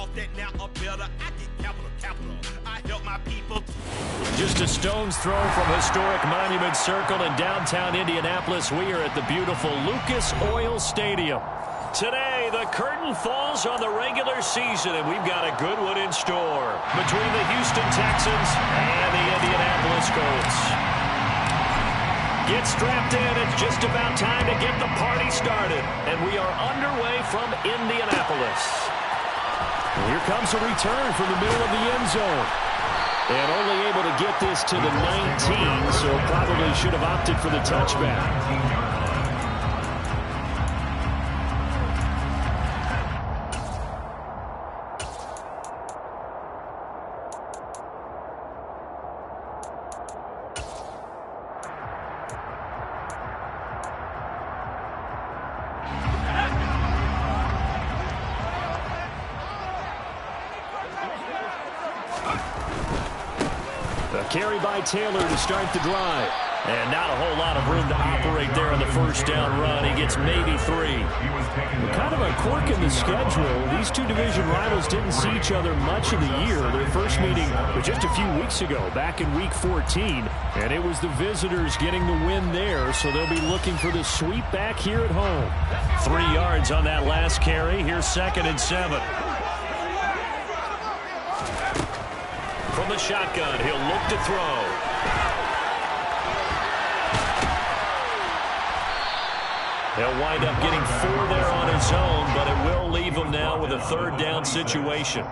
off that now or better. I get capital. I help my people. Just a stone's throw from historic Monument Circle in downtown Indianapolis. We are at the beautiful Lucas Oil Stadium. Today, the curtain falls on the regular season, and we've got a good one in store between the Houston Texans and the Indianapolis Colts. Get strapped in. It's just about time to get the party started, and we are underway from Indianapolis. And here comes a return from the middle of the end zone. And only able to get this to the 19, so probably should have opted for the touchback. Carry by Taylor to start the drive. And not a whole lot of room to operate there on the first down run. He gets maybe 3. Kind of a quirk in the schedule. These two division rivals didn't see each other much of the year. Their first meeting was just a few weeks ago, back in Week 14. And it was the visitors getting the win there, so they'll be looking for the sweep back here at home. 3 yards on that last carry. Here's 2nd and 7. From the shotgun, he'll look to throw. He'll wind up getting 4 there on his own, but it will leave him now with a 3rd down situation.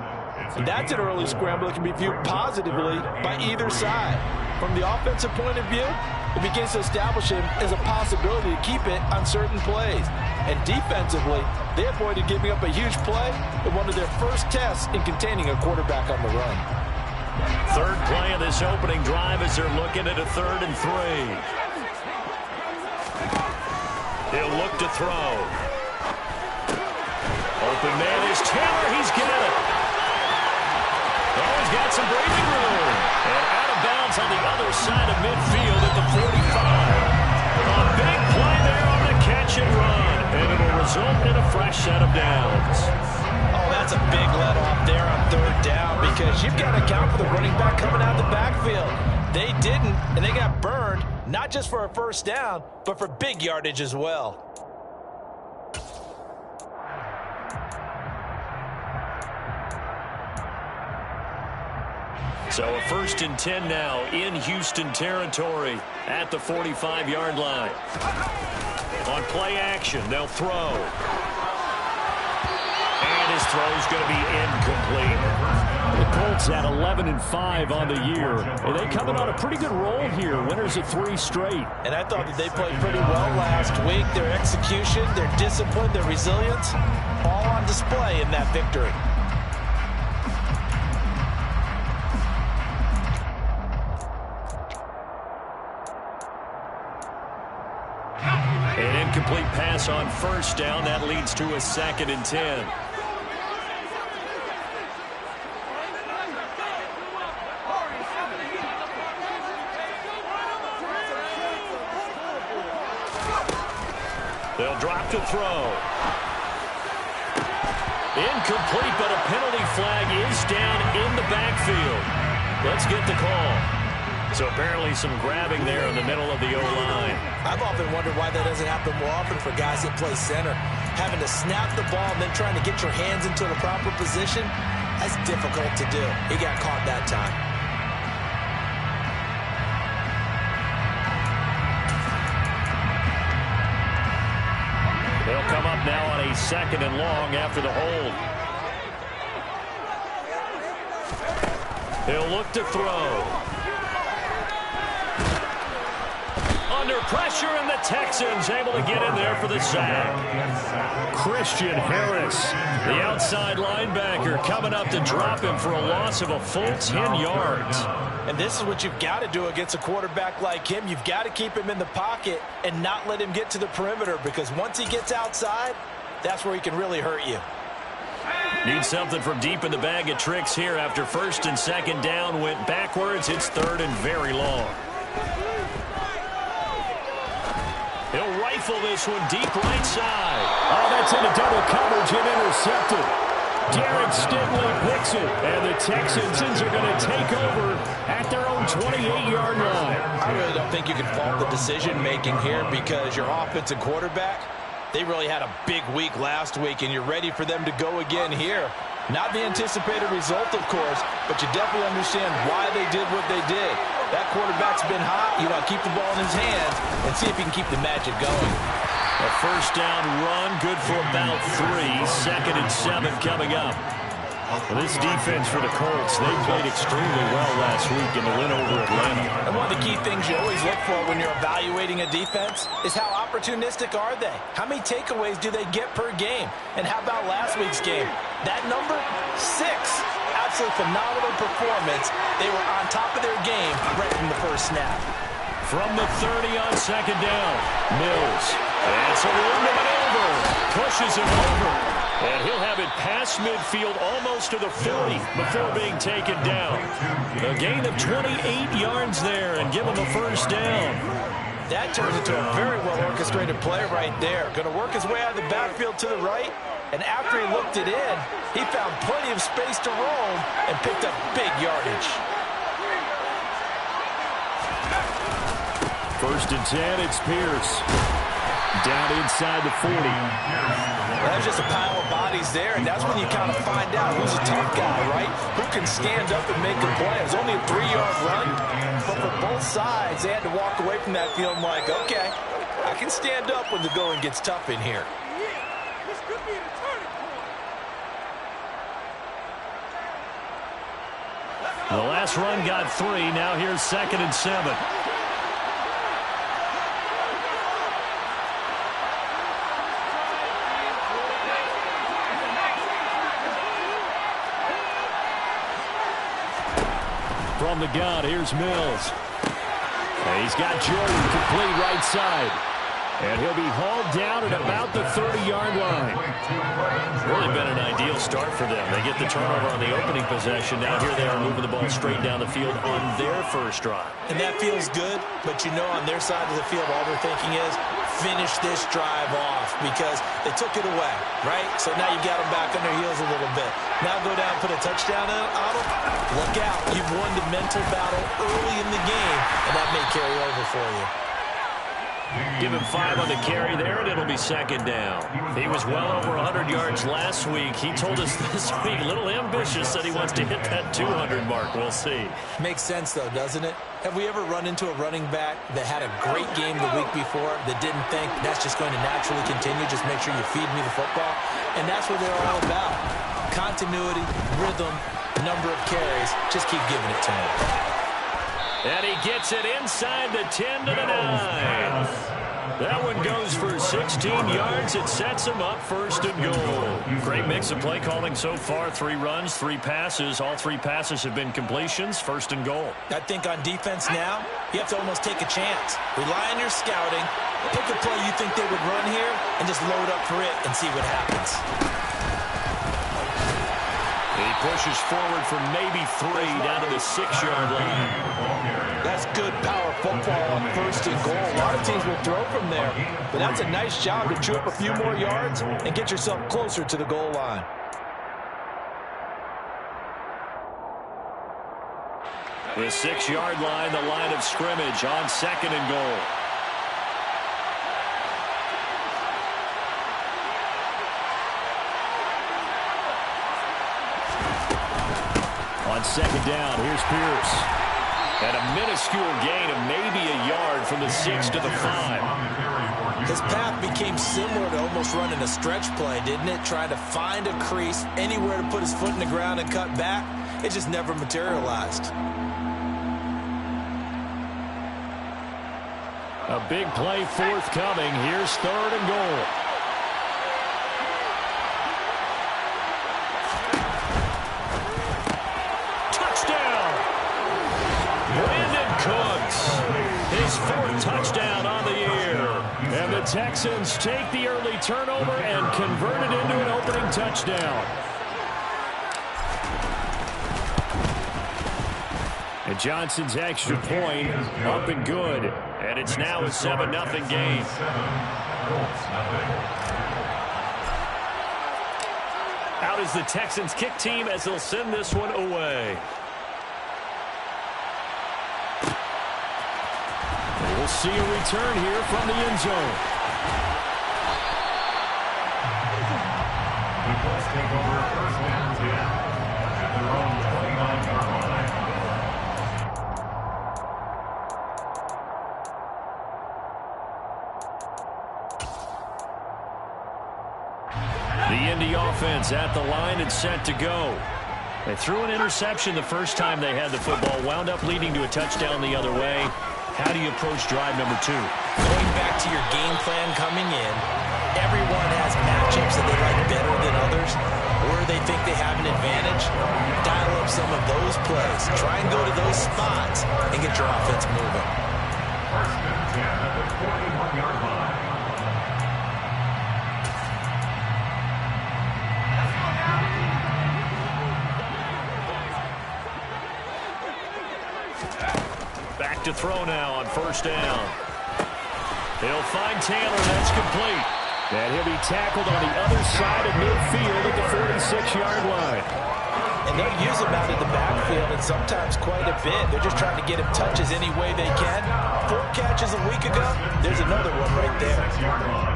And that's an early scramble that can be viewed positively by either side. From the offensive point of view, it begins to establish him as a possibility to keep it on certain plays. And defensively, they avoided giving up a huge play in one of their first tests in containing a quarterback on the run. 3rd play of this opening drive as they're looking at a 3rd and 3. He'll look to throw. Open man is Taylor. He's got it. Oh, he's got some breathing room. And out of bounds on the other side of midfield at the 45. A big play there on the catch and run. And it'll result in a fresh set of downs. Oh, that's a big let-off there on 3rd down because you've got to account for the running back coming out of the backfield. They didn't, and they got burned, not just for a 1st down, but for big yardage as well. So a 1st and 10 now in Houston territory at the 45-yard line. On play action, they'll throw. His throw is going to be incomplete. The Colts at 11-5 on the year. And they coming on a pretty good roll here. Winners of 3 straight. And I thought that they played pretty well last week. Their execution, their discipline, their resilience, all on display in that victory. An incomplete pass on 1st down. That leads to a 2nd and 10. They'll drop to throw. Incomplete, but a penalty flag is down in the backfield. Let's get the call. So apparently some grabbing there in the middle of the O-line. I've often wondered why that doesn't happen more often for guys that play center. Having to snap the ball and then trying to get your hands into the proper position, that's difficult to do. He got caught that time. They'll come up now on a 2nd and long after the hold. He'll look to throw. Under pressure, and the Texans able to get in there for the sack. Christian Harris, the outside linebacker, coming up to drop him for a loss of a full 10 yards. And this is what you've got to do against a quarterback like him. You've got to keep him in the pocket and not let him get to the perimeter, because once he gets outside, that's where he can really hurt you. Need something from deep in the bag of tricks here after 1st and 2nd down went backwards. It's 3rd and very long. He'll rifle this one deep right side. Oh, that's into double coverage and intercepted. Derek Stingley picks it, and the Texans are going to take over at their own 28-yard line. I really don't think you can fault the decision-making here because your offensive quarterback, they really had a big week last week, and you're ready for them to go again here. Not the anticipated result, of course, but you definitely understand why they did what they did. That quarterback's been hot. You know, keep the ball in his hands and see if he can keep the magic going. A first down run, good for about 3. 2nd and 7 coming up. Well, this defense for the Colts, they played extremely well last week in the win over Atlanta. And one of the key things you always look for when you're evaluating a defense is how opportunistic are they? How many takeaways do they get per game? And how about last week's game? That number, 6. Absolutely phenomenal performance. They were on top of their game right from the first snap. From the 30 on 2nd down, Mills. And it's a room to maneuver. Pushes him over. And he'll have it past midfield almost to the 40 before being taken down. A gain of 28 yards there and give him a first down. That turns into a very well-orchestrated play right there. Going to work his way out of the backfield to the right. And after he looked it in, he found plenty of space to roam and picked up big yardage. 1st and 10, it's Pierce. Down inside the 40. That's just a pile of bodies there, and that's when you kind of find out who's a tough guy, right? Who can stand up and make a play. It was only a 3-yard run, but for both sides, they had to walk away from that feeling like, okay, I can stand up when the going gets tough in here. The last run got 3. Now here's 2nd and 7. From the gun, here's Mills. And he's got Jordan complete right side. And he'll be hauled down at about the 30-yard line. Really been an ideal start for them. They get the turnover on the opening possession. Now here they are moving the ball straight down the field on their first drive. And that feels good, but you know on their side of the field all they're thinking is finish this drive off because they took it away, right? So now you got them back on their heels a little bit. Now go down and put a touchdown on them. Look out. You've won the mental battle early in the game, and that may carry over for you. Give him 5 on the carry there, and it'll be 2nd down. He was well over 100 yards last week. He told us this week, a little ambitious, that he wants to hit that 200 mark. We'll see. Makes sense, though, doesn't it? Have we ever run into a running back that had a great game the week before that didn't think that's just going to naturally continue? Just make sure you feed me the football. And that's what they're all about. Continuity, rhythm, number of carries. Just keep giving it to him. And he gets it inside the 10 to the 9. That one goes for 16 yards. It sets him up 1st and goal. Great mix of play calling so far. 3 runs, 3 passes. All 3 passes have been completions. 1st and goal. I think on defense now, you have to almost take a chance. Rely on your scouting. Pick a play you think they would run here and just load up for it and see what happens. He pushes forward for maybe 3 down to the 6-yard line. That's good power football on 1st and goal. A lot of teams will throw from there, but that's a nice job to chew up a few more yards and get yourself closer to the goal line. The 6-yard line, the line of scrimmage on 2nd and goal. On 2nd down, here's Pierce. And a minuscule gain of maybe a yard from the 6 to the 5. His path became similar to almost running a stretch play, didn't it? Trying to find a crease, anywhere to put his foot in the ground and cut back. It just never materialized. A big play forthcoming. Here's 3rd and goal. His 4th touchdown on the year. And the Texans take the early turnover and convert it into an opening touchdown. And Johnson's extra point up and good. And it's now a 7-0 game. Out out is the Texans kick team as they'll send this one away. We'll see a return here from the end zone. The Colts take over first down 10 at their own 29-yard line. The Indy offense at the line and set to go. They threw an interception the first time they had the football, wound up leading to a touchdown the other way. How do you approach drive number 2? Going back to your game plan coming in, everyone has matchups that they like better than others, or they think they have an advantage. Dial up some of those plays. Try and go to those spots and get your offense moving. First and 10 at the 41-yard line. Back to throw now on first down. He'll find Taylor. That's complete. And he'll be tackled on the other side of midfield at the 46-yard line. And they'll use him out of the backfield, and sometimes quite a bit. They're just trying to get him touches any way they can. 4 catches a week ago. There's another one right there. 6-yard line.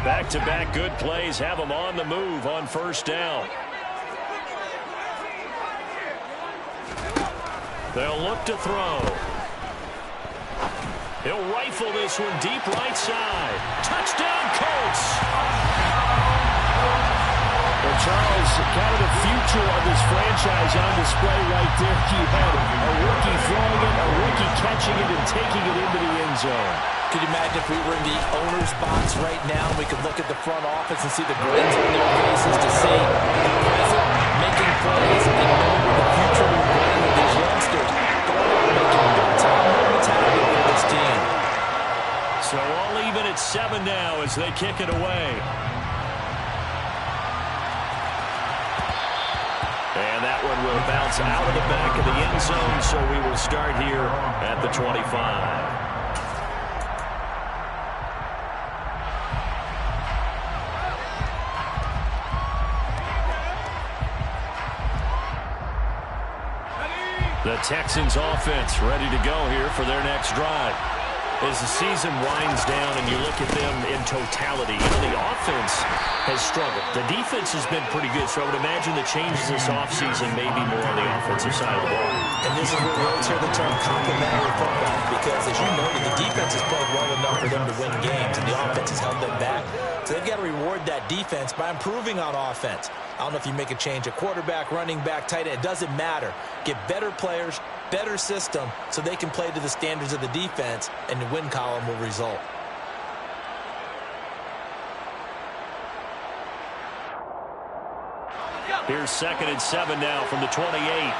Back-to-back good plays have him on the move on first down. They'll look to throw. He'll rifle this one deep right side. Touchdown, Colts! Well, Charles, kind of the future of this franchise on display right there. You had a rookie throwing it, a rookie catching it, and taking it into the end zone. Could you imagine if we were in the owner's box right now, we could look at the front office and see the grins on their faces to see the present making plays and knowing the future we're playing with these youngsters. Going out and making big-time moments happen for this team. So all even at 7 now as they kick it away. And that one will bounce out of the back of the end zone, so we will start here at the 25. The Texans offense ready to go here for their next drive. As the season winds down and you look at them in totality, the offense has struggled. The defense has been pretty good, so I would imagine the changes this offseason may be more on the offensive side of the ball. And this is where we always hear the term complementary football, because as you noted, the defense has played well enough for them to win games, and the offense has held them back. So they've got to reward that defense by improving on offense. I don't know if you make a change at quarterback, running back, tight end. It doesn't matter. Get better players, better system, so they can play to the standards of the defense, and the win column will result. Here's 2nd and 7 now from the 28.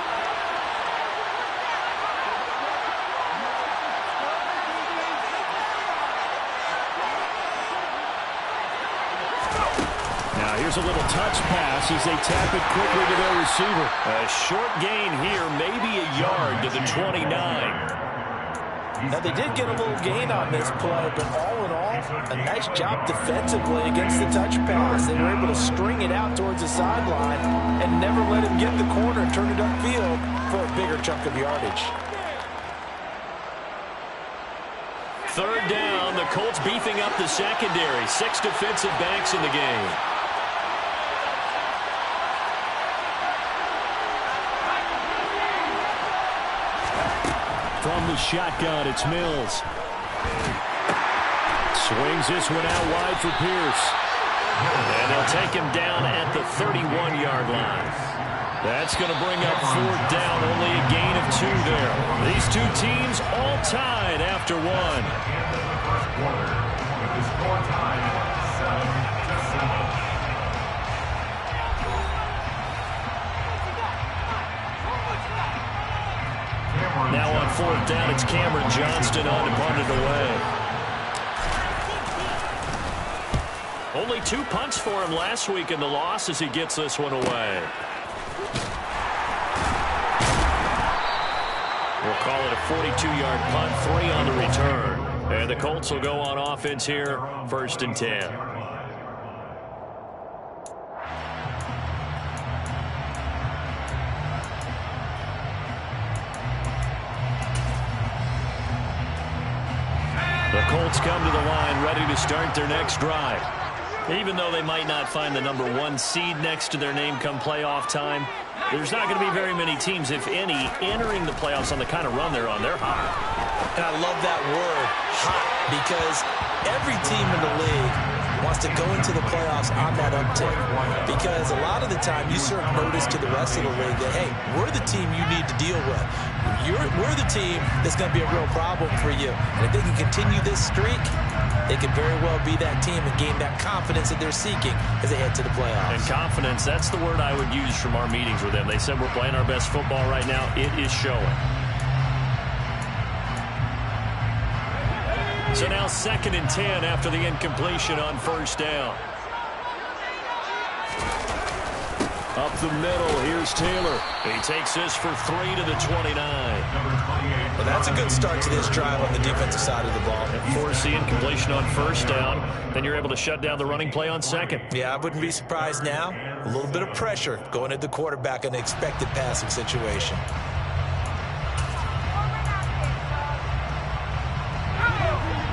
Here's a little touch pass as they tap it quickly to their receiver. A short gain here, maybe a yard to the 29. Now, they did get a little gain on this play, but all in all, a nice job defensively against the touch pass. They were able to string it out towards the sideline and never let him get the corner and turn it upfield for a bigger chunk of yardage. 3rd down, the Colts beefing up the secondary. 6 defensive backs in the game. From the shotgun, it's Mills. Swings this one out wide for Pierce. And they'll take him down at the 31-yard line. That's going to bring up 4th down, only a gain of 2 there. These two teams all tied after 1. At the end of the first quarter, with the score tied at 7-7. Now on 4th down, it's Cameron Johnston on to punt it away. Only 2 punts for him last week in the loss as he gets this one away. We'll call it a 42-yard punt, 3 on the return. And the Colts will go on offense here, 1st and 10. The Colts come to the line ready to start their next drive. Even though they might not find the number 1 seed next to their name come playoff time, there's not going to be very many teams, if any, entering the playoffs on the kind of run they're on. They're hot. And I love that word, hot, because every team in the league wants to go into the playoffs on that uptick. Because a lot of the time you serve notice to the rest of the league that, hey, we're the team you need to deal with. We're the team that's going to be a real problem for you. And if they can continue this streak, they could very well be that team and gain that confidence that they're seeking as they head to the playoffs. And confidence, that's the word I would use from our meetings with them. They said we're playing our best football right now. It is showing. So now 2nd and 10 after the incompletion on 1st down. Up the middle, here's Taylor. He takes this for 3 to the 29. Well, that's a good start to this drive on the defensive side of the ball. Force the incompletion on 1st down. Then you're able to shut down the running play on 2nd. Yeah, I wouldn't be surprised now. A little bit of pressure going at the quarterback in an expected passing situation.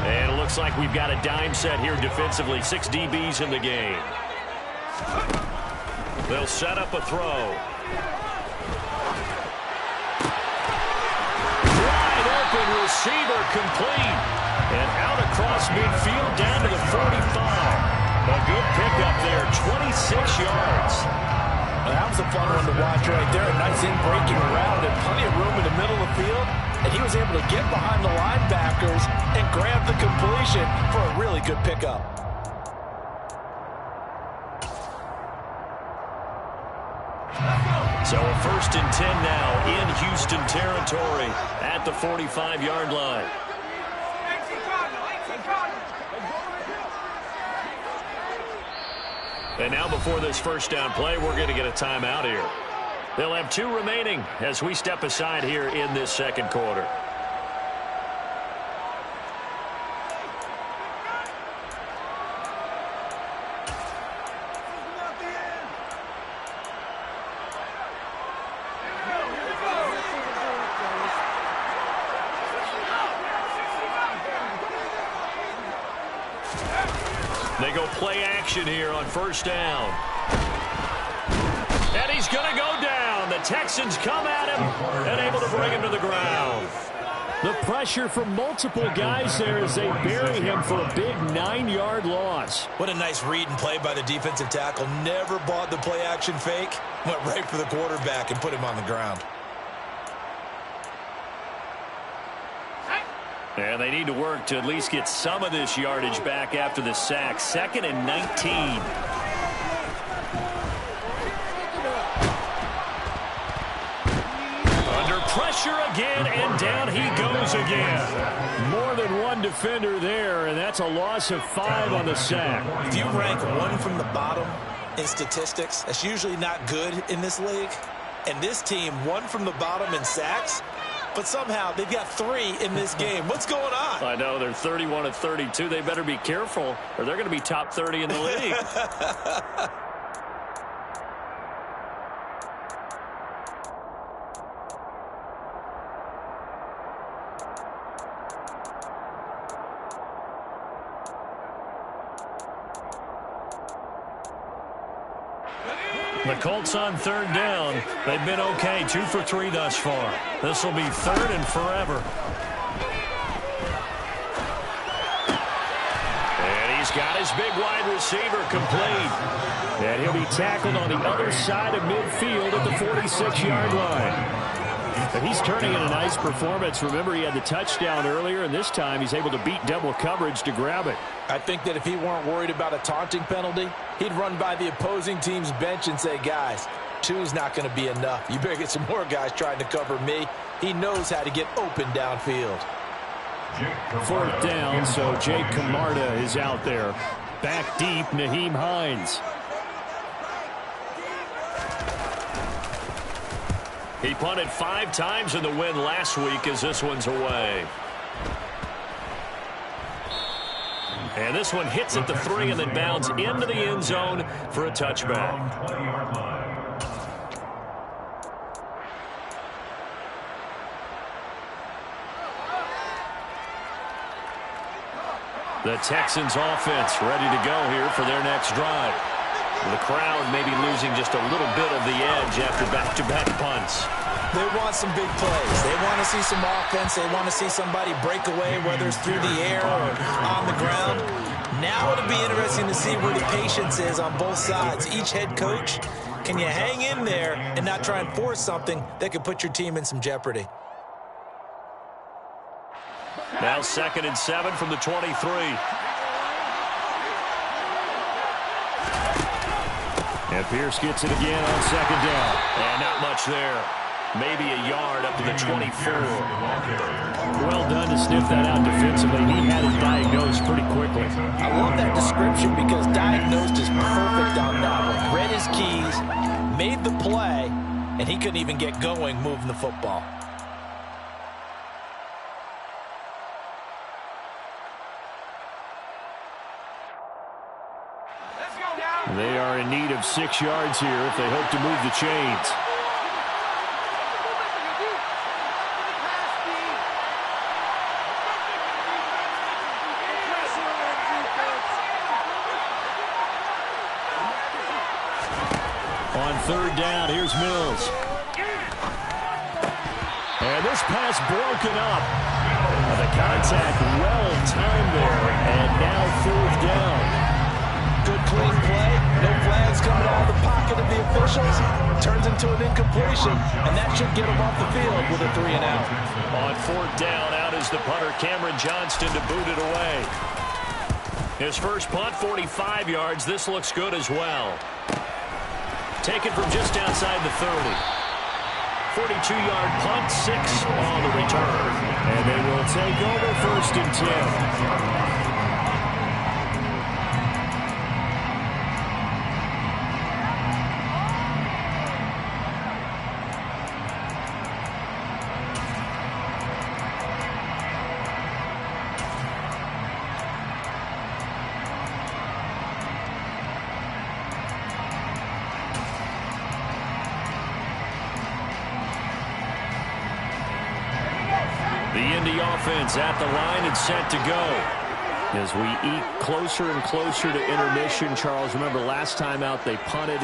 And it looks like we've got a dime set here defensively. 6 DBs in the game. They'll set up a throw. Wide open receiver complete. And out across midfield down to the 45. A good pickup there, 26 yards. Well, that was a fun one to watch right there. A nice in-breaking around and plenty of room in the middle of the field. And he was able to get behind the linebackers and grab the completion for a really good pickup. So a 1st and 10 now in Houston territory at the 45-yard line. And now before this 1st down play, we're going to get a timeout here. They'll have 2 remaining as we step aside here in this 2nd quarter. They go play action here on 1st down. And he's going to go down. The Texans come at him and able to bring him to the ground. The pressure from multiple guys there as they bury him for a big 9-yard loss. What a nice read and play by the defensive tackle. Never bought the play action fake. Went right for the quarterback and put him on the ground. And they need to work to at least get some of this yardage back after the sack. 2nd and 19. Under pressure again, and down he goes again. More than one defender there, and that's a loss of 5 on the sack. If you rank 1 from the bottom in statistics, that's usually not good in this league. And this team, 1 from the bottom in sacks, but somehow they've got 3 in this game. What's going on? I know, they're 31 of 32. They better be careful, or they're going to be top 30 in the league. The Colts on 3rd down. They've been okay, 2 for 3 thus far. This will be 3rd and forever. And he's got his big wide receiver complete. And he'll be tackled on the other side of midfield at the 46-yard line. And he's turning in a nice performance. Remember, he had the touchdown earlier, and this time he's able to beat double coverage to grab it. I think that if he weren't worried about a taunting penalty, he'd run by the opposing team's bench and say, guys, 2's not going to be enough. You better get some more guys trying to cover me. He knows how to get open downfield. 4th down, so Jake Camarda is out there. Back deep, Nyheim Hines. He punted 5 times in the win last week as this one's away. And this one hits at the 3 and then bounds into the end zone for a touchback. The Texans offense ready to go here for their next drive. The crowd maybe losing just a little bit of the edge after back-to-back punts. They want some big plays. They want to see some offense. They want to see somebody break away, whether it's through the air or on the ground. Now it'll be interesting to see where the patience is on both sides. Each head coach, can you hang in there and not try and force something that could put your team in some jeopardy? Now 2nd and 7 from the 23. And Pierce gets it again on 2nd down. And not much there. Maybe a yard up to the 24. Well done to sniff that out defensively. He had it diagnosed pretty quickly. I love that description because diagnosed is perfect on that one. Read his keys, made the play, and he couldn't even get going moving the football. They are in need of 6 yards here if they hope to move the chains. On 3rd down, here's Mills. And this pass broken up. The contact well timed there, and now 4th down. Good clean play, no flags coming out of the pocket of the officials. Turns into an incompletion, and that should get him off the field with a 3 and out. On 4th down, out is the punter, Cameron Johnston, to boot it away. His first punt, 45 yards. This looks good as well. Taken from just outside the 30. 42-yard punt, 6 on the return. And they will take over 1st and 10. Offense at the line and set to go. As we eat closer and closer to intermission, Charles, remember last time out they punted.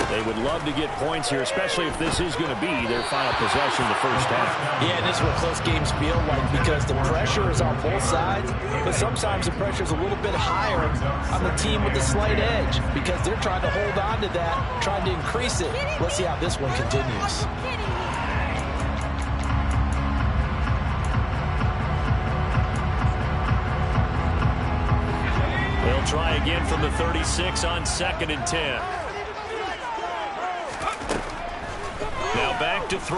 They would love to get points here, especially if this is going to be their final possession the first half. Yeah, and this is what close games feel like because the pressure is on both sides, but sometimes the pressure is a little bit higher on the team with the slight edge because they're trying to hold on to that, trying to increase it. Let's see how this one continues. Try again from the 36 on 2nd and 10. Now back to throw.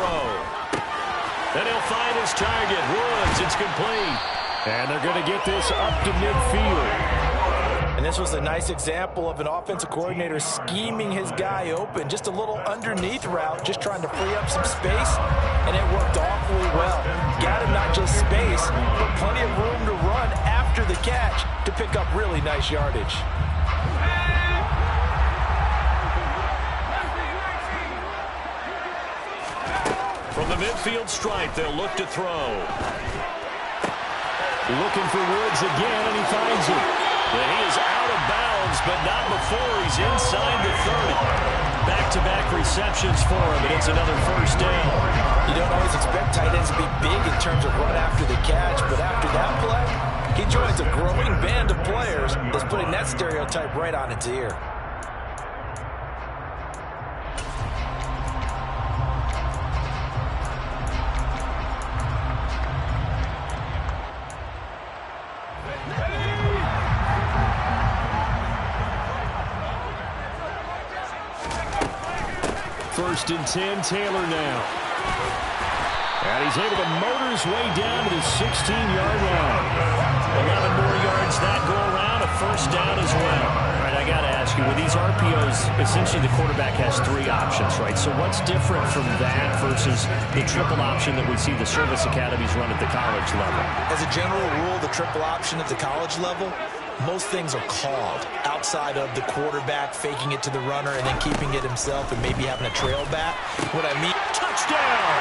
And he'll find his target. Woods, it's complete. And they're going to get this up to midfield. And this was a nice example of an offensive coordinator scheming his guy open. Just a little underneath route, just trying to free up some space. And it worked awfully well. Got him not just space, but plenty of room to run after the catch to pick up really nice yardage. From the midfield stripe, they'll look to throw. Looking for Woods again, and he finds him. And he is out of bounds, but not before he's inside the 30. Back-to-back receptions for him, and it's another 1st down. You don't always expect tight ends to be big in terms of run after the catch, but after that play, he joins a growing band of players that's putting that stereotype right on its ear. First and 10, Taylor now. And he's able to motor his way down to the 16-yard line. 11 more yards that go around, a 1st down as well. All right, I got to ask ask you, with these RPOs, essentially the quarterback has three options, right? So what's different from that versus the triple option that we see the service academies run at the college level? As a general rule, the triple option at the college level, most things are called outside of the quarterback faking it to the runner and then keeping it himself and maybe having a trail back. What I mean... Touchdown!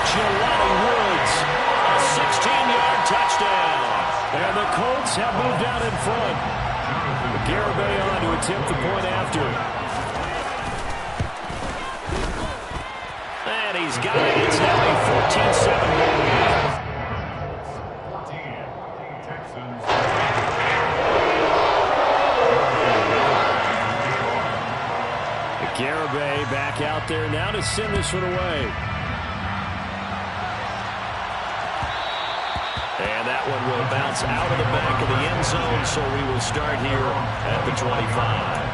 Jelani Woods, a 16-yard touchdown. And the Colts have moved out in front. Garibay on to attempt the point after. And he's got it. It's now a 14-7 game. Garibay back out there now to send this one away. And that one will bounce out of the back of the end zone, so we will start here at the 25.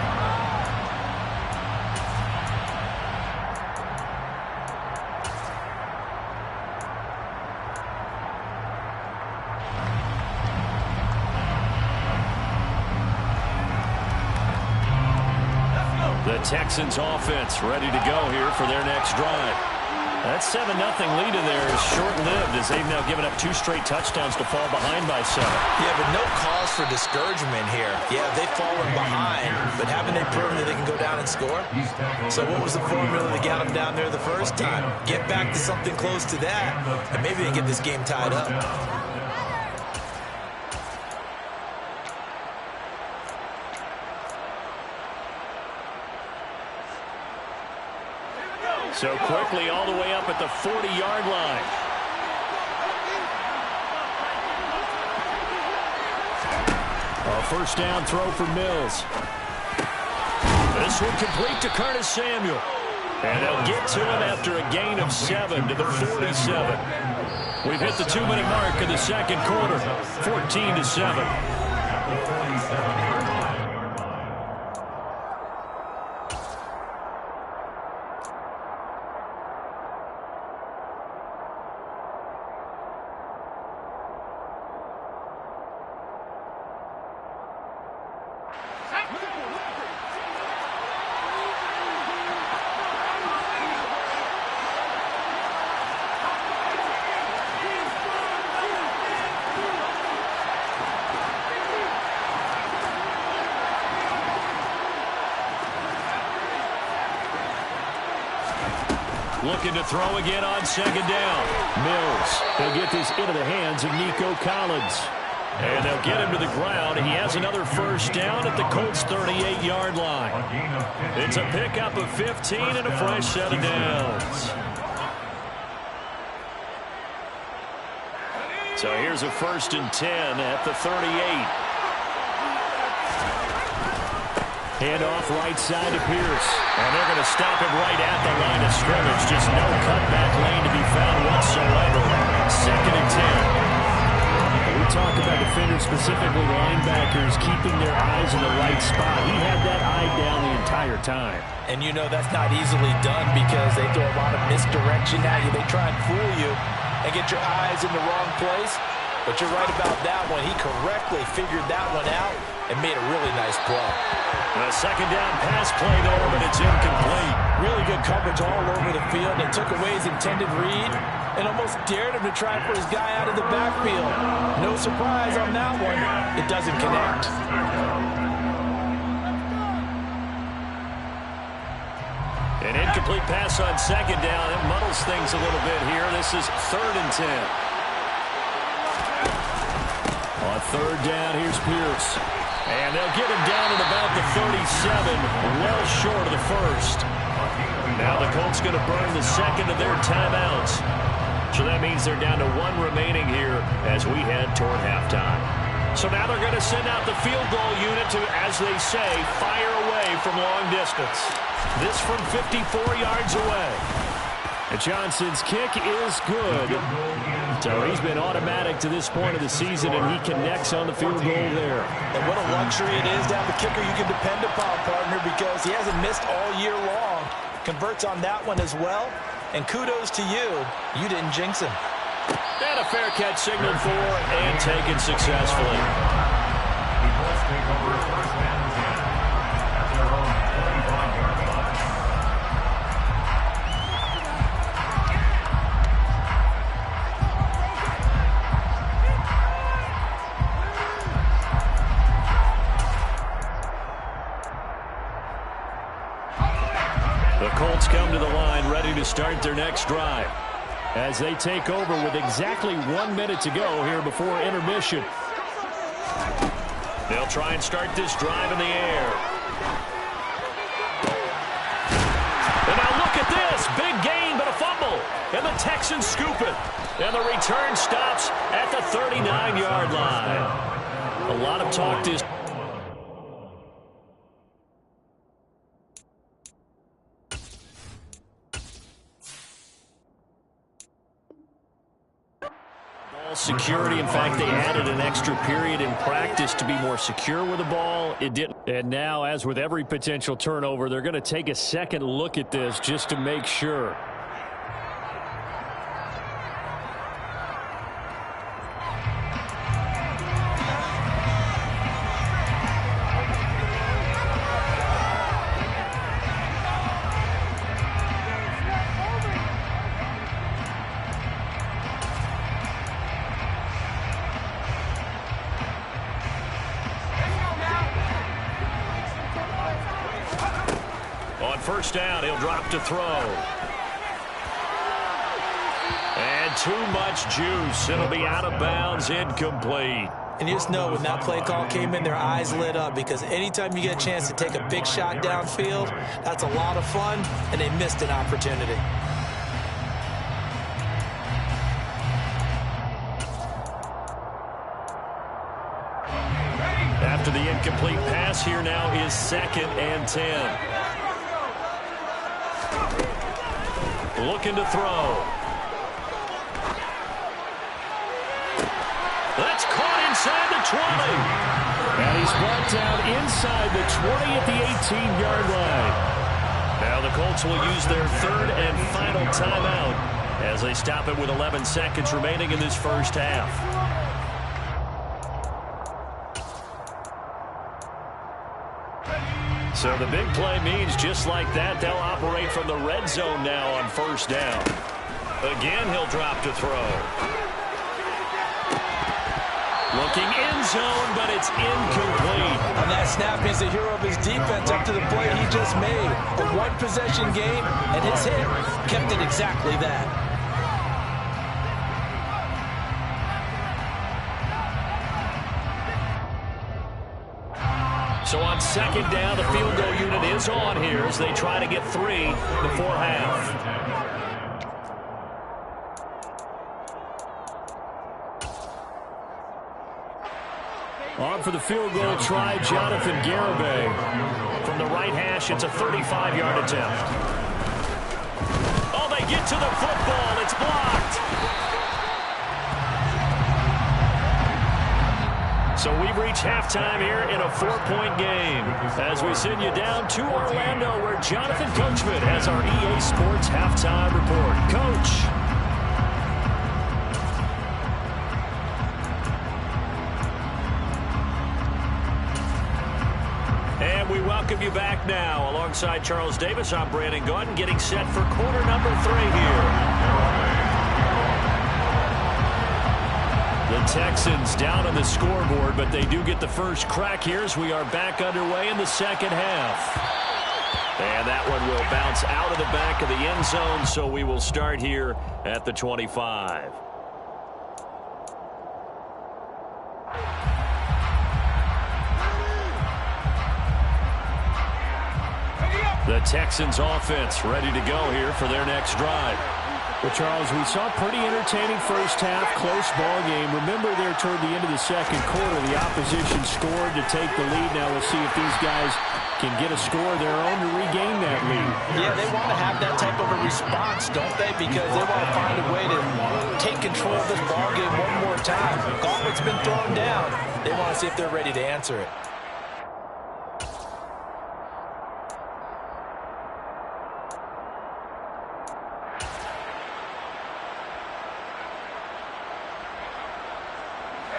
The Texans offense ready to go here for their next drive. That 7-0 lead in there is short-lived as they've now given up 2 straight touchdowns to fall behind by 7. Yeah, but no cause for discouragement here. Yeah, they've fallen behind, but haven't they proven that they can go down and score? So what was the formula that got them down there the first time? Get back to something close to that, and maybe they get this game tied up. So quickly all the way up at the 40-yard line. A first down throw for Mills. This one complete to Curtis Samuel. And they'll get to him after a gain of 7 to the 47. We've hit the 2-minute mark in the second quarter. 14-7. Looking to throw again on second down. Mills. They'll get this into the hands of Nico Collins. And they'll get him to the ground. He has another first down at the Colts' 38-yard line. It's a pickup of 15 and a fresh set of downs. So here's a 1st and 10 at the 38. Handoff right side to Pierce. And they're going to stop him right at the line of scrimmage. Just no cutback lane to be found whatsoever. 2nd and 10. We talk about defenders, specifically linebackers, keeping their eyes in the right spot. He had that eye down the entire time. And you know that's not easily done because they throw a lot of misdirection at you. They try and fool you and get your eyes in the wrong place. But you're right about that one. He correctly figured that one out and made a really nice play. A second down pass play there, but it's incomplete. Really good coverage all over the field. They took away his intended read and almost dared him to try for his guy out of the backfield. No surprise on that one. It doesn't connect. An incomplete pass on second down. It muddles things a little bit here. This is 3rd and 10. On 3rd down, here's Pierce. And they'll get him down at about the 37, well short of the first. Now the Colts going to burn the second of their timeouts. So that means they're down to 1 remaining here as we head toward halftime. So now they're going to send out the field goal unit to, as they say, fire away from long distance. This from 54 yards away. And Johnson's kick is good. So he's been automatic to this point of the season, and he connects on the field goal there. And what a luxury it is to have a kicker you can depend upon, partner, because he hasn't missed all year long. Converts on that one as well. And kudos to you. You didn't jinx him. And a fair catch signaled for and taken successfully. Colts come to the line, ready to start their next drive, as they take over with exactly 1 minute to go here before intermission. They'll try and start this drive in the air. And now look at this. Big gain, but a fumble. And the Texans scoop it. And the return stops at the 39-yard line. A lot of talk this. Security. In fact, they added an extra period in practice to be more secure with the ball. It didn't. And now, as with every potential turnover, they're going to take a second look at this just to make sure. First down, he'll drop to throw. And too much juice. It'll be out of bounds, incomplete. And you just know when that play call came in, their eyes lit up, because anytime you get a chance to take a big shot downfield, that's a lot of fun, and they missed an opportunity. After the incomplete pass, here now is 2nd and 10. Looking to throw. That's caught inside the 20. And he's brought down inside the 20 at the 18-yard line. Now the Colts will use their 3rd and final timeout as they stop it with 11 seconds remaining in this first half. So the big play means just like that, they'll operate from the red zone now on first down. Again, he'll drop to throw. Looking end zone, but it's incomplete. On that snap, he's the hero of his defense up to the play he just made. A one-possession game, and his hit kept it exactly that. So on second down, the field goal unit is on here as they try to get 3 before half. On for the field goal try, Jonathan Garibay. From the right hash, it's a 35-yard attempt. Oh, they get to the football. It's blocked. So we've reached halftime here in a 4-point game as we send you down to Orlando, where Jonathan Coachman has our EA Sports halftime report. Coach. And we welcome you back now. Alongside Charles Davis, I'm Brandon Gaudin, getting set for quarter number 3 here. The Texans down on the scoreboard, but they do get the first crack here as we are back underway in the second half. And that one will bounce out of the back of the end zone, so we will start here at the 25. The Texans offense ready to go here for their next drive. Well, Charles, we saw a pretty entertaining first half, close ball game. Remember there toward the end of the second quarter, the opposition scored to take the lead. Now we'll see if these guys can get a score of their own to regain that lead. Yeah, they want to have that type of a response, don't they? Because they want to find a way to take control of this ball game one more time. Gauntlet's been thrown down. They want to see if they're ready to answer it.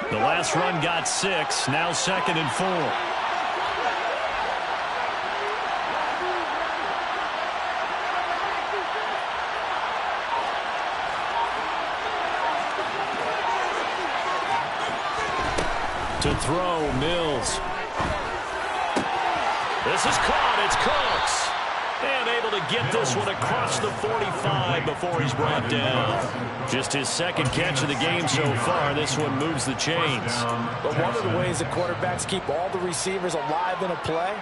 The last run got 6, now 2nd and 4. To throw, Mills. This is caught, it's Cooks. And able to get this one across the 45 before he's brought down. Just his second catch of the game so far. This one moves the chains. But one of the ways that quarterbacks keep all the receivers alive in a play,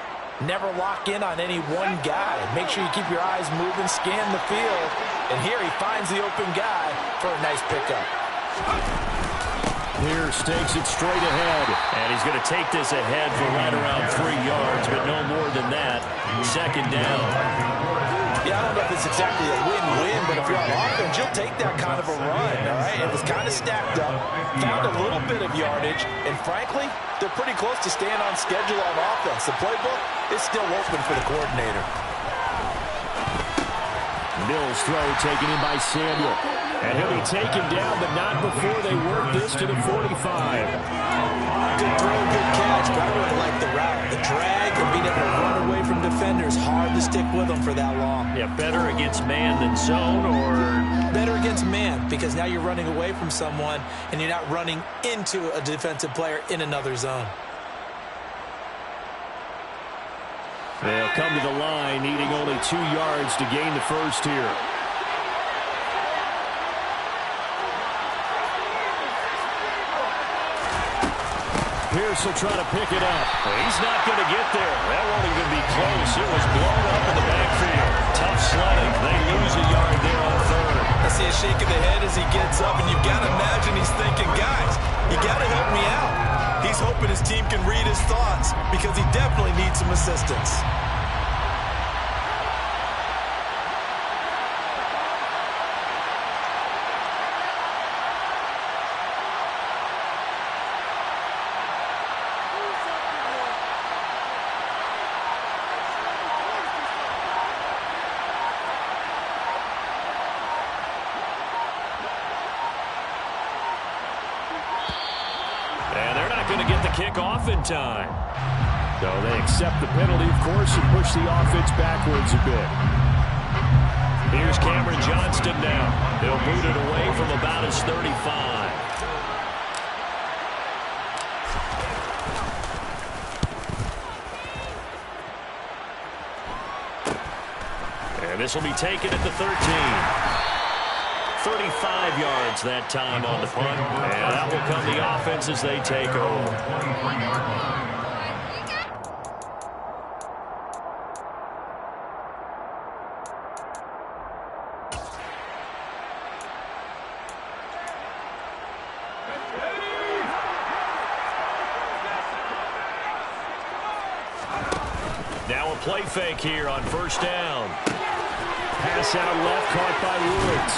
never lock in on any one guy. Make sure you keep your eyes moving, scan the field. And here he finds the open guy for a nice pickup. Pierce takes it straight ahead. And he's going to take this ahead for right around 3 yards, but no more than that. Second down. Yeah, I don't know if it's exactly a win-win, but if you're on offense, you'll take that kind of a run, all right? It was kind of stacked up, found a little bit of yardage, and frankly, they're pretty close to staying on schedule on offense. The playbook is still open for the coordinator. Mills throw taken in by Samuel. And he'll be taken down, but not before they work this to the 45. Good throw, good catch, but I really like the route. The drag and being able to run away from defenders, hard to stick with them for that long. Yeah, better against man than zone, or? Better against man, because now you're running away from someone and you're not running into a defensive player in another zone. They'll come to the line, needing only 2 yards to gain the first here. Pierce will try to pick it up. He's not going to get there. That won't even be close. It was blown up in the backfield. Tough sledding. They lose a yard there on third. I see a shake of the head as he gets up, and you've got to imagine he's thinking, guys, you got to help me out. He's hoping his team can read his thoughts because he definitely needs some assistance. Kickoff in time. So they accept the penalty, of course, and push the offense backwards a bit. Here's Cameron Johnston now. They'll boot it away from about his 35. And this will be taken at the 13. 35 yards that time on the punt. And that will come the offense as they take over. Now a play fake here on first down. Pass out left, caught by Woods.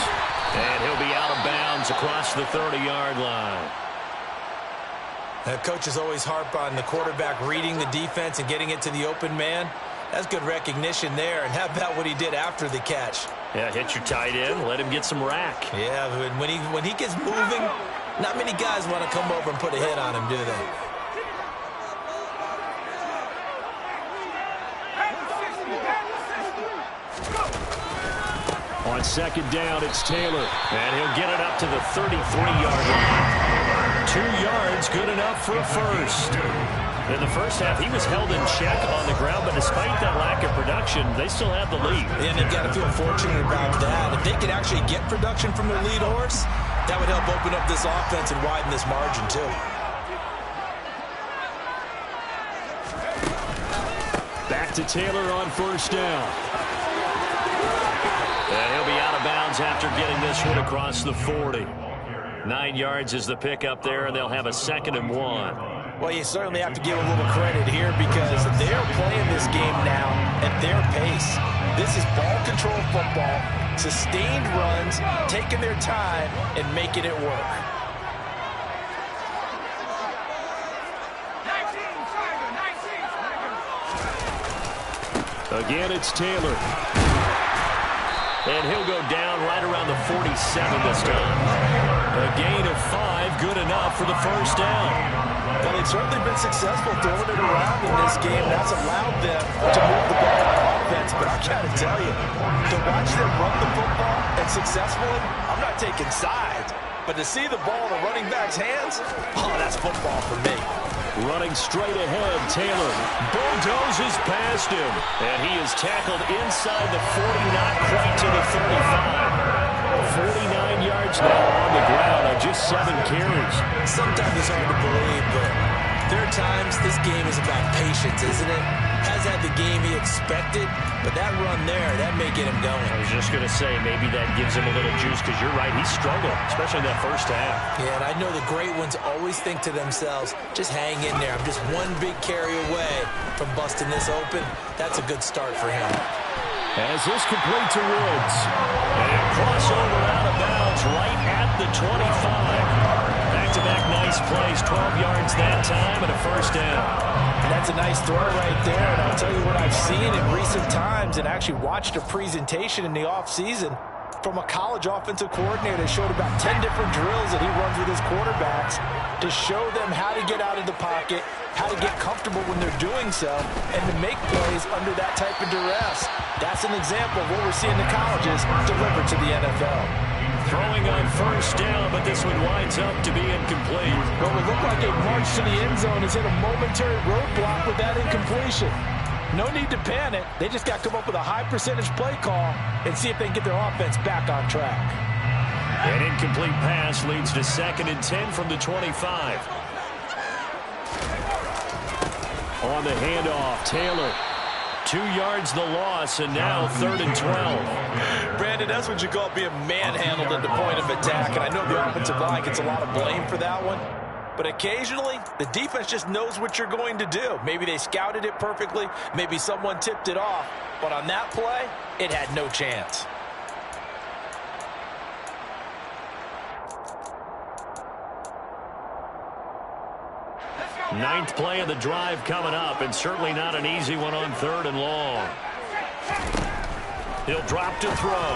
And he'll be out of bounds across the 30-yard line. The coaches always harp on the quarterback reading the defense and getting it to the open man. That's good recognition there. And how about what he did after the catch? Yeah, hit your tight end, let him get some rack. Yeah, when he gets moving, not many guys want to come over and put a hit on him, do they? On second down, it's Taylor. And he'll get it up to the 33-yard line. 2 yards, good enough for a first. In the first half, he was held in check on the ground, but despite that lack of production, they still have the lead. And they've got to feel fortunate about that. If they could actually get production from their lead horse, that would help open up this offense and widen this margin, too. Back to Taylor on first down. And he'll be out of bounds after getting this one across the 40. 9 yards is the pickup there, and they'll have a 2nd and 1. Well, you certainly have to give a little credit here because they're playing this game now at their pace. This is ball control football, sustained runs, taking their time, and making it work. Again, it's Taylor. And he'll go down right around the 47 this time. A gain of 5, good enough for the first down. Well, they've certainly been successful throwing it around in this game. That's allowed them to move the ball on offense. But I got to tell you, to watch them run the football and successfully, I'm not taking sides. But to see the ball in the running back's hands, oh, that's football for me. Running straight ahead, Taylor bulldozes past him. And he is tackled inside the 40, not quite to the 35. 49 yards now on the ground on just 7 carries. Sometimes it's hard to believe, but there are times this game is about patience, isn't it? Has had the game he expected, but that run there, that may get him going. I was just going to say, maybe that gives him a little juice, because you're right, he struggled, especially in that first half. Yeah, and I know the great ones always think to themselves, just hang in there. I'm just one big carry away from busting this open. That's a good start for him. As this complete to Woods. And a crossover out of bounds right at the 25. Back-to-back nice plays, 12 yards that time and a first down. And that's a nice throw right there. And I'll tell you what I've seen in recent times and actually watched a presentation in the offseason from a college offensive coordinator that showed about 10 different drills that he runs with his quarterbacks to show them how to get out of the pocket, how to get comfortable when they're doing so, and to make plays under that type of duress. That's an example of what we're seeing the colleges deliver to the NFL. Throwing on first down, but this one winds up to be incomplete. What would look like a march to the end zone is hit a momentary roadblock with that incompletion. No need to panic. They just got to come up with a high percentage play call and see if they can get their offense back on track. An incomplete pass leads to 2nd and 10 from the 25. On the handoff, Taylor. 2 yards the loss, and now 3rd and 12. Brandon, that's what you call being manhandled at the point of attack, and I know the offensive line gets a lot of blame for that one. But occasionally, the defense just knows what you're going to do. Maybe they scouted it perfectly. Maybe someone tipped it off. But on that play, it had no chance. Ninth play of the drive coming up, and certainly not an easy one on 3rd and long. He'll drop to throw.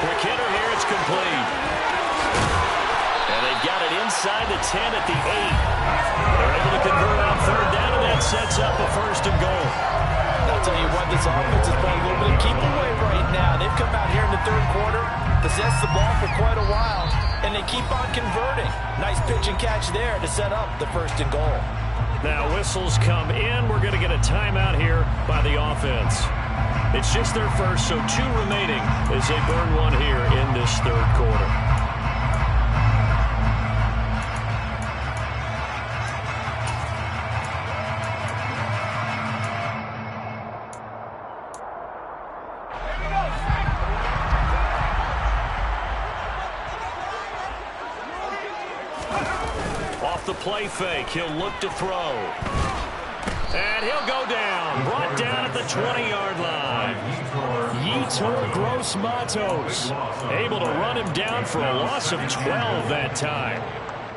Quick hitter here, it's complete. And they've got it inside the 10 at the 8. They're able to convert on 3rd down, and that sets up a 1st and goal. I'll tell you what, this offense is playing a little bit of keep away right now. They've come out here in the 3rd quarter, possessed the ball for quite a while, and they keep on converting. Nice pitch and catch there to set up the 1st and goal. Now whistles come in. We're going to get a timeout here by the offense. It's just their first, so 2 remaining as they burn one here in this 3rd quarter. Off the play fake, he'll look to throw. And he'll go down. Brought down at the 20-yard line. Yetur Gross-Matos able to run him down for a loss of 12 that time.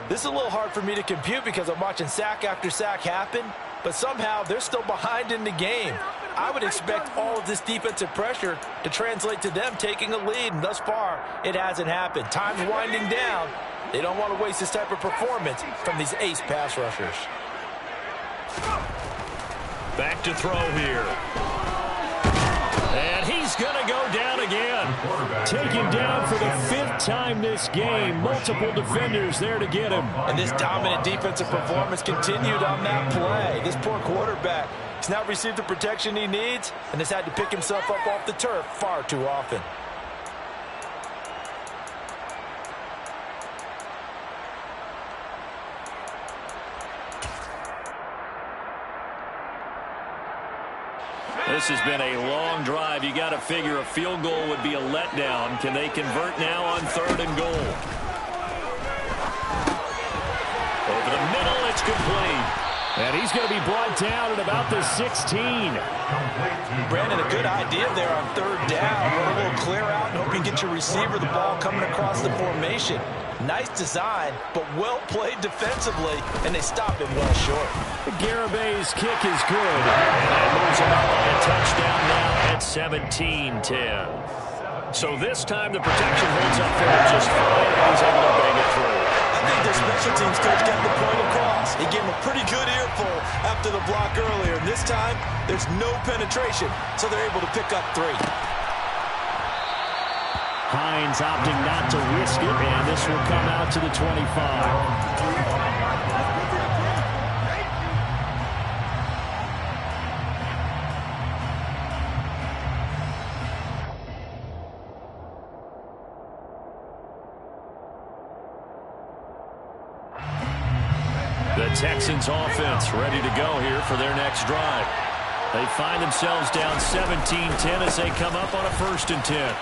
This is a little hard for me to compute because I'm watching sack after sack happen, but somehow they're still behind in the game. I would expect all of this defensive pressure to translate to them taking a lead, and thus far, it hasn't happened. Time's winding down. They don't want to waste this type of performance from these ace pass rushers. Back to throw here. And he's going to go down again. Taken down for the 5th time this game. Multiple defenders there to get him. And this dominant defensive performance continued on that play. This poor quarterback has not received the protection he needs and has had to pick himself up off the turf far too often. This has been a long drive. You got to figure a field goal would be a letdown. Can they convert now on 3rd and goal? Over the middle, it's complete. And he's going to be brought down at about the 16. Brandon, a good idea there on 3rd down. Run a little clear out and hope you get your receiver the ball coming across the formation. Nice design, but well played defensively, and they stop him well short. Garabay's kick is good. And that moves him up on a touchdown now at 17-10. So this time the protection holds up for him just fine, and he's able to bang it through. I think their special teams coach got the point across. He gave him a pretty good earful after the block earlier. And this time, there's no penetration, so they're able to pick up 3. Hines opting not to risk it, and this will come out to the 25. Texans offense ready to go here for their next drive. They find themselves down 17-10 as they come up on a 1st and 10.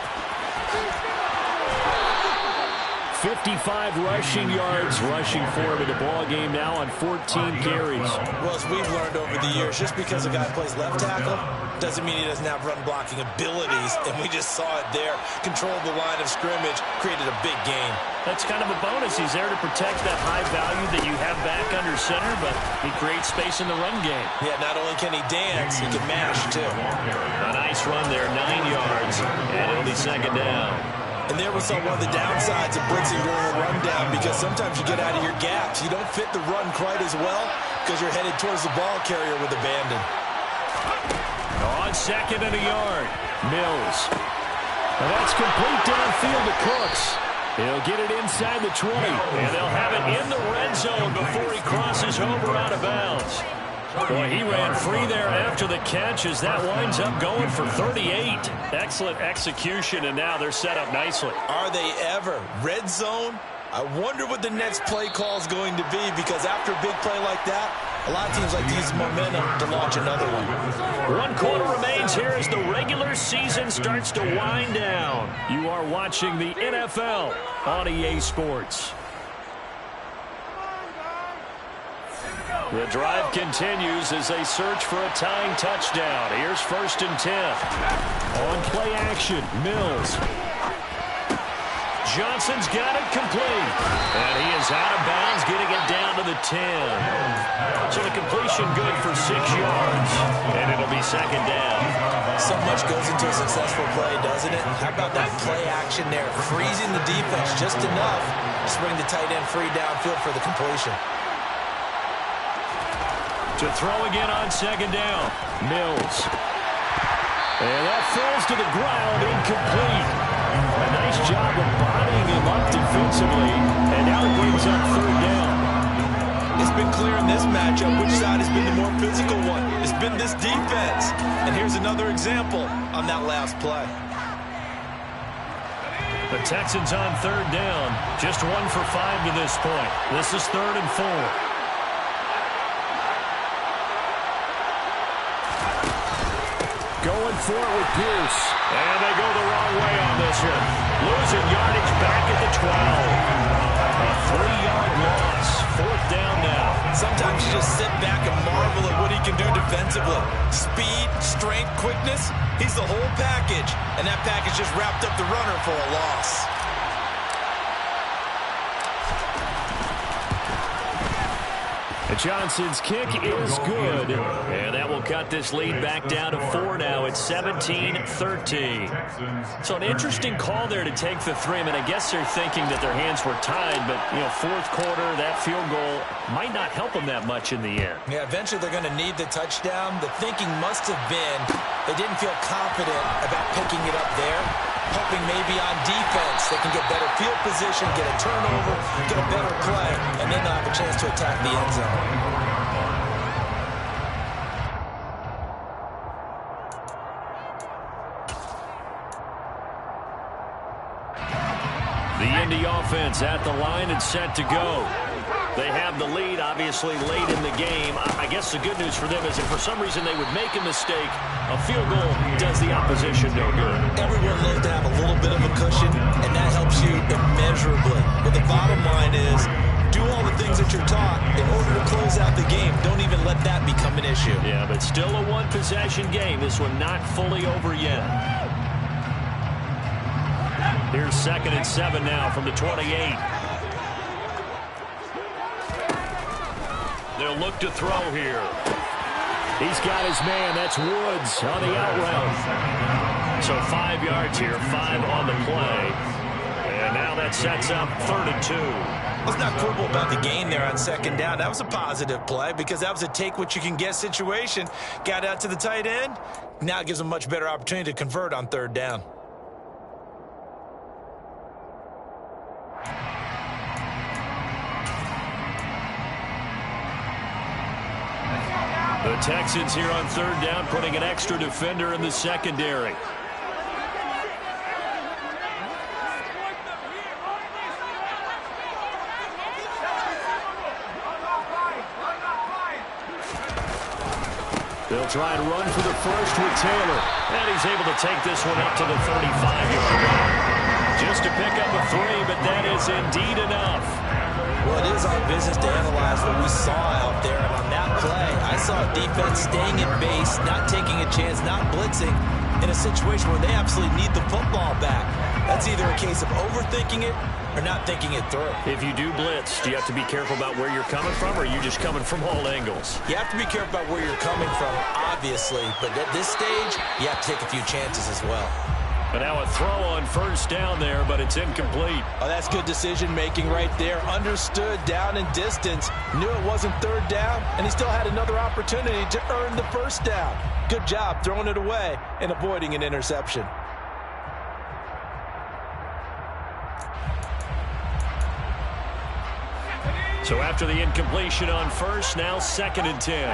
55 rushing yards rushing forward in the ball game now on 14 carries. Well, as we've learned over the years, just because a guy plays left tackle doesn't mean he doesn't have run blocking abilities, and we just saw it there. Controlled the line of scrimmage, created a big gain. That's kind of a bonus. He's there to protect that high value that you have back under center, but he creates space in the run game. Yeah, not only can he dance, he can mash, too. A nice run there, 9 yards, and it'll be 2nd down. And there was one of the downsides of blitzing during a rundown, because sometimes you get out of your gaps. You don't fit the run quite as well because you're headed towards the ball carrier with abandon. On 2nd and a yard, Mills. And that's complete downfield to Cooks. He'll get it inside the 20, and they'll have it in the red zone before he crosses over out of bounds. Boy, he ran free there after the catch as that winds up going for 38. Excellent execution, and now they're set up nicely. Are they ever? Red zone? I wonder what the next play call is going to be, because after a big play like that, a lot of teams like to use momentum to launch another one. 1 quarter remains here as the regular season starts to wind down. You are watching the NFL on EA Sports. The drive continues as they search for a tying touchdown. Here's 1st and 10. On play action, Mills. Johnson's got it complete. And he is out of bounds, getting it down to the 10. So the completion good for 6 yards. And it'll be 2nd down. So much goes into a successful play, doesn't it? How about that play action there? Freezing the defense just enough to bring the tight end free downfield for the completion. To throw again on 2nd down, Mills. And that falls to the ground, incomplete. A nice job of bodying him up defensively, and now he brings up 3rd down. It's been clear in this matchup which side has been the more physical one. It's been this defense. And here's another example on that last play. The Texans on 3rd down, just 1 for 5 to this point. This is 3rd and 4. Going for it with Pierce. And they go the wrong way on this one. Losing yardage back at the 12. A 3-yard loss. 4th down now. Sometimes you just sit back and marvel at what he can do defensively. Speed, strength, quickness. He's the whole package. And that package just wrapped up the runner for a loss. Johnson's kick is good, and that will cut this lead back down to 4 now. It's 17-13. So an interesting call there to take the 3. I mean, I guess they're thinking that their hands were tied, but, 4th quarter, that field goal might not help them that much in the end. Yeah, eventually they're going to need the touchdown. The thinking must have been they didn't feel confident about picking it up there, hoping maybe on defense they can get better field position, get a turnover, get a better play, and then they'll have a chance to attack the end zone. The Indy offense at the line and set to go. They have the lead, obviously, late in the game. I guess the good news for them is if for some reason they would make a mistake, a field goal does the opposition no good. Everyone loves to have a little bit of a cushion, and that helps you immeasurably. But the bottom line is, do all the things that you're taught in order to close out the game. Don't even let that become an issue. Yeah, but still a one-possession game. This one not fully over yet. Here's 2nd and 7 now from the 28. They'll look to throw here. He's got his man. That's Woods on the out route. So 5 yards here, 5 on the play. And now that sets up 3rd and 2. Let's not quibble about the gain there on 2nd down. That was a positive play because that was a take-what-you-can-get situation. Got out to the tight end. Now it gives them a much better opportunity to convert on 3rd down. The Texans here on 3rd down, putting an extra defender in the secondary. They'll try and run for the first with Taylor. And he's able to take this one up to the 35-yard line. Just to pick up a 3, but that is indeed enough. Well, it is our business to analyze what we saw out there. And on that play, I saw a defense staying in base, not taking a chance, not blitzing, in a situation where they absolutely need the football back. That's either a case of overthinking it or not thinking it through. If you do blitz, do you have to be careful about where you're coming from, or are you just coming from all angles? You have to be careful about where you're coming from, obviously. But at this stage, you have to take a few chances as well. But now a throw on first down there, but it's incomplete. Oh, that's good decision-making right there. Understood down and distance. Knew it wasn't third down, and he still had another opportunity to earn the first down. Good job throwing it away and avoiding an interception. So after the incompletion on first, now 2nd and 10.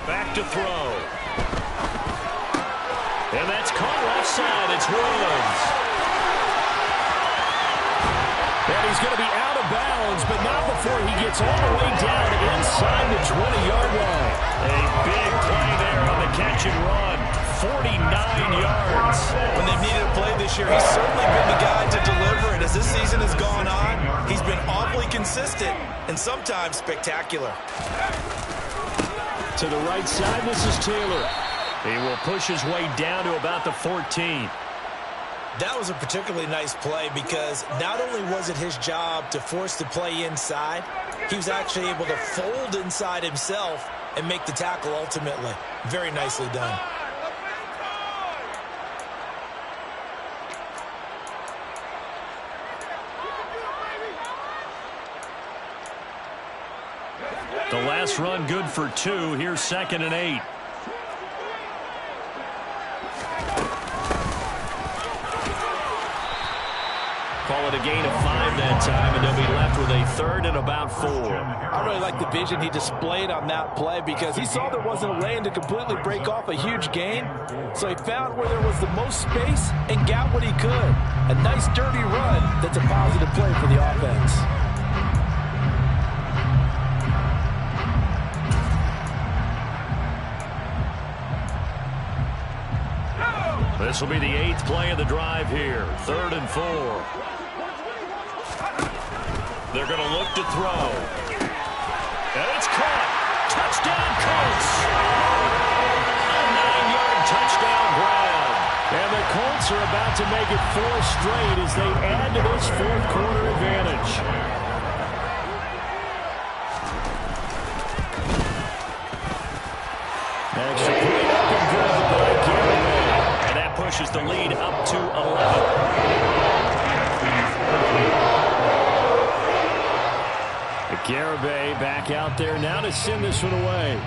Back to throw. And that's caught offside. It's Williams. And he's going to be out of bounds, but not before he gets all the way down inside the 20-yard line. A big play there on the catch and run. 49 yards. When they've needed a play this year, he's certainly been the guy to deliver it. As this season has gone on, he's been awfully consistent and sometimes spectacular. To the right side, this is Taylor. He will push his way down to about the 14. That was a particularly nice play because not only was it his job to force the play inside, he was actually able to fold inside himself and make the tackle ultimately. Very nicely done. The last run good for 2. Here's 2nd and 8. Call it a gain of 5 that time, and they'll be left with a 3rd and about 4. I really like the vision he displayed on that play because he saw there wasn't a lane to completely break off a huge gain. So he found where there was the most space and got what he could. A nice dirty run that's a positive play for the offense. This will be the 8th play of the drive here. 3rd and 4. They're going to look to throw. And it's caught. Touchdown, Colts. A 9-yard touchdown grab. And the Colts are about to make it 4 straight as they add to this 4th quarter advantage. Extra point up and good by Gary. And that pushes the lead up to 11. Garibay back out there now to send this one away.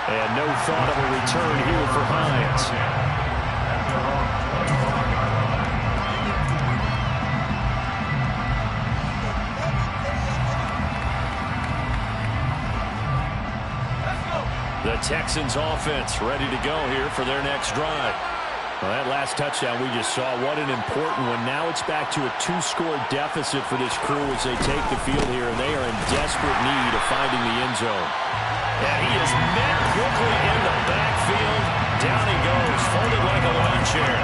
And no thought of a return here for Hines. The Texans offense ready to go here for their next drive. Well, that last touchdown we just saw, what an important one. Now it's back to a 2-score deficit for this crew as they take the field here, and they are in desperate need of finding the end zone. And he is met quickly in the backfield. Down he goes, folded like a lawn chair.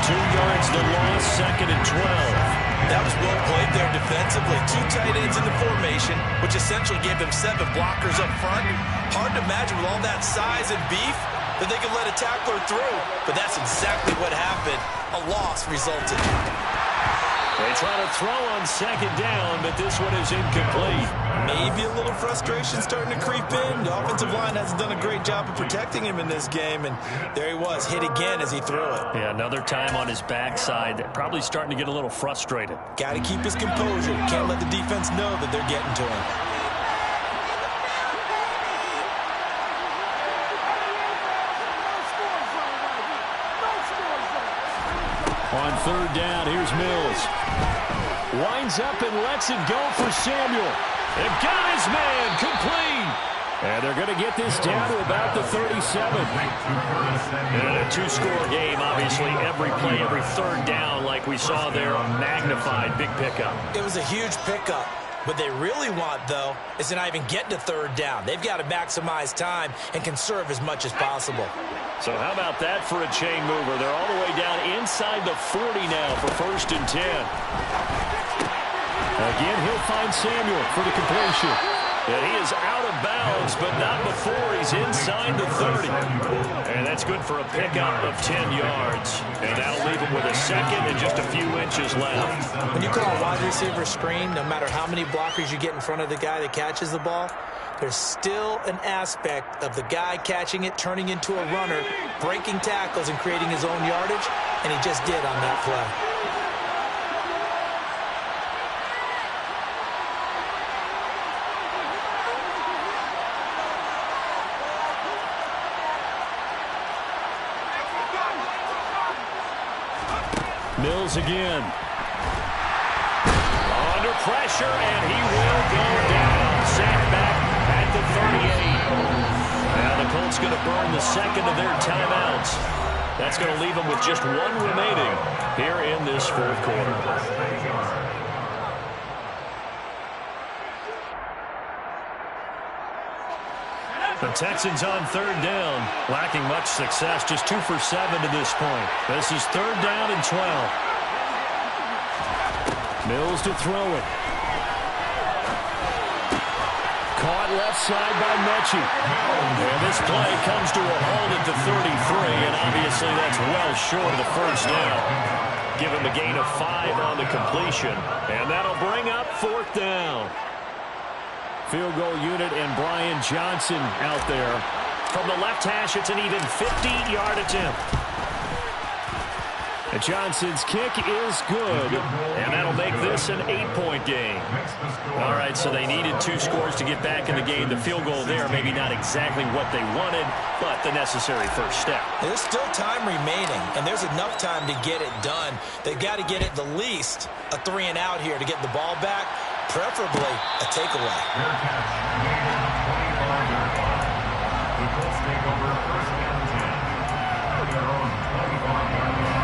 2 yards the loss, 2nd and 12. That was well played there defensively. 2 tight ends in the formation, which essentially gave them 7 blockers up front. Hard to imagine with all that size and beef that they could let a tackler through, but that's exactly what happened. A loss resulted. They try to throw on 2nd down, but this one is incomplete. Maybe a little frustration starting to creep in. The offensive line hasn't done a great job of protecting him in this game, and there he was, hit again as he threw it. Yeah, another time on his backside. Probably starting to get a little frustrated. Got to keep his composure. Can't let the defense know that they're getting to him. On 3rd down, here's Mills. Winds up and lets it go for Samuel. And got his man complete. And they're going to get this down to about the 37. And a two-score game, obviously, every play, every third down, like we saw there, a magnified big pickup. It was a huge pickup. What they really want, though, is to not even get to third down. They've got to maximize time and conserve as much as possible. So how about that for a chain mover? They're all the way down inside the 40 now for 1st and 10. Again, he'll find Samuel for the completion. And he is out of bounds, but not before he's inside the 30. And that's good for a pickup of 10 yards. And that'll leave him with a second and just a few inches left. When you call a wide receiver screen, no matter how many blockers you get in front of the guy that catches the ball, there's still an aspect of the guy catching it, turning into a runner, breaking tackles and creating his own yardage, and he just did on that play. Mills again. Under pressure, and he will go down. Sacked back at the 38. Now the Colts going to burn the second of their timeouts. That's going to leave them with just one remaining here in this fourth quarter. The Texans on third down, lacking much success, just 2 for 7 to this point. This is 3rd down and 12. Mills to throw it. Caught left side by Mechie. And this play comes to a halt at the 33, and obviously that's well short of the 1st down. Give him a gain of 5 on the completion, and that'll bring up 4th down. Field goal unit and Brian Johnson out there. From the left hash, it's an even 50-yard attempt. And Johnson's kick is good, and that'll make this an 8-point game. All right, so they needed 2 scores to get back in the game. The field goal there, maybe not exactly what they wanted, but the necessary first step. There's still time remaining, and there's enough time to get it done. They've got to get it the least a 3-and-out here to get the ball back. Preferably a takeaway. The Colts take over 1st and 10 at their own 25-yard line.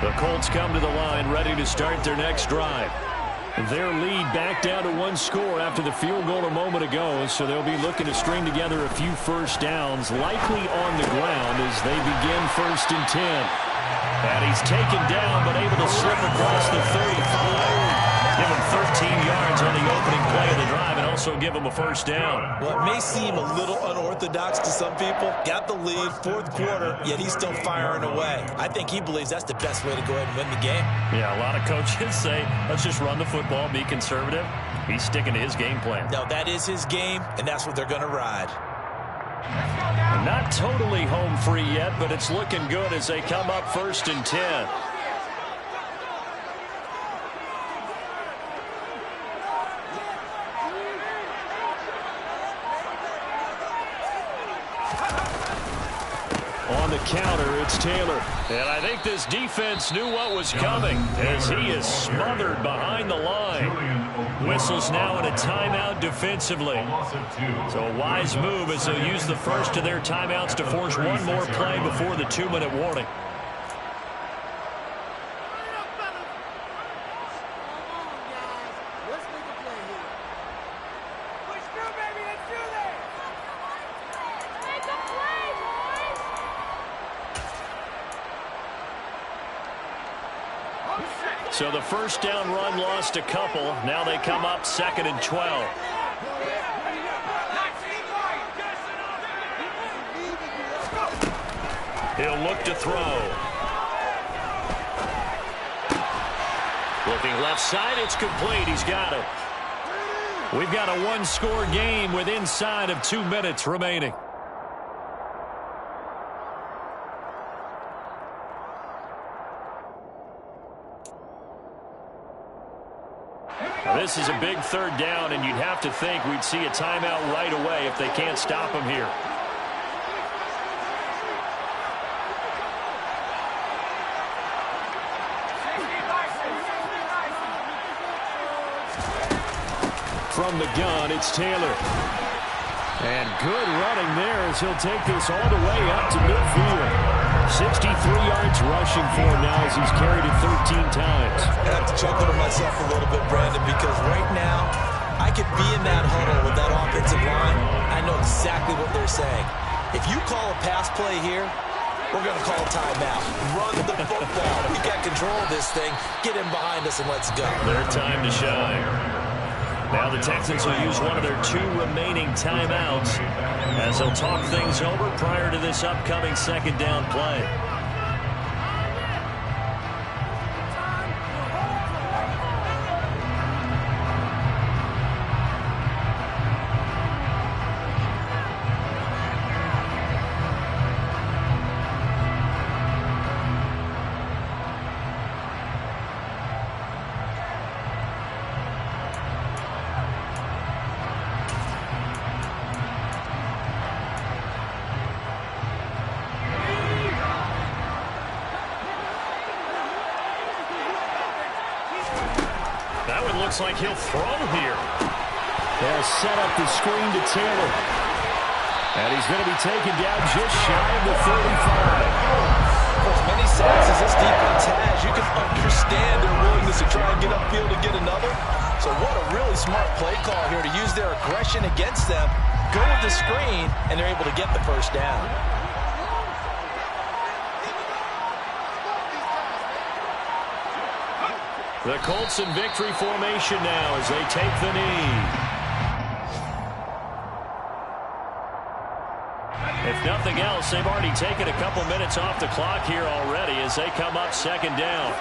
The Colts come to the line ready to start their next drive. Their lead back down to 1 score after the field goal a moment ago, so they'll be looking to string together a few first downs, likely on the ground as they begin 1st and 10. And he's taken down but able to slip across the 35. Give him 13 yards on the opening play of the drive and also give him a 1st down. Well, it may seem a little unorthodox to some people. Got the lead, 4th quarter, yet he's still firing away. I think he believes that's the best way to go ahead and win the game. Yeah, a lot of coaches say, let's just run the football, be conservative. He's sticking to his game plan. No, that is his game, and that's what they're going to ride. Not totally home free yet, but it's looking good as they come up 1st and 10. On the counter, it's Taylor. And I think this defense knew what was coming as he is smothered behind the line. Whistles now in a timeout defensively. So a wise move as they'll use the first of their timeouts to force one more play before the 2-minute warning. So the first down run lost a couple. Now they come up 2nd and 12. He'll look to throw. Looking left side, it's complete. He's got it. We've got a 1-score game with inside of 2 minutes remaining. This is a big third down, and you'd have to think we'd see a timeout right away if they can't stop him here. From the gun, it's Taylor. And good running there as he'll take this all the way up to midfield. 63 yards rushing for him now as he's carried it 13 times. I have to chuckle to myself a little bit, Brandon, because right now I could be in that huddle with that offensive line. I know exactly what they're saying. If you call a pass play here, we're going to call a timeout. Run the football. We got control of this thing. Get in behind us and let's go. Their time to shine. Now the Texans will use one of their 2 remaining timeouts as they'll talk things over prior to this upcoming second down play. That one looks like he'll throw here. They'll set up the screen to Taylor. And he's going to be taken down just shy of the 35. For as many sacks as this defense has, you can understand their willingness to try and get upfield and get another. So what a really smart play call here to use their aggression against them, go with the screen, and they're able to get the first down. The Colts in victory formation now as they take the knee. If nothing else, they've already taken a couple minutes off the clock here already as they come up second down.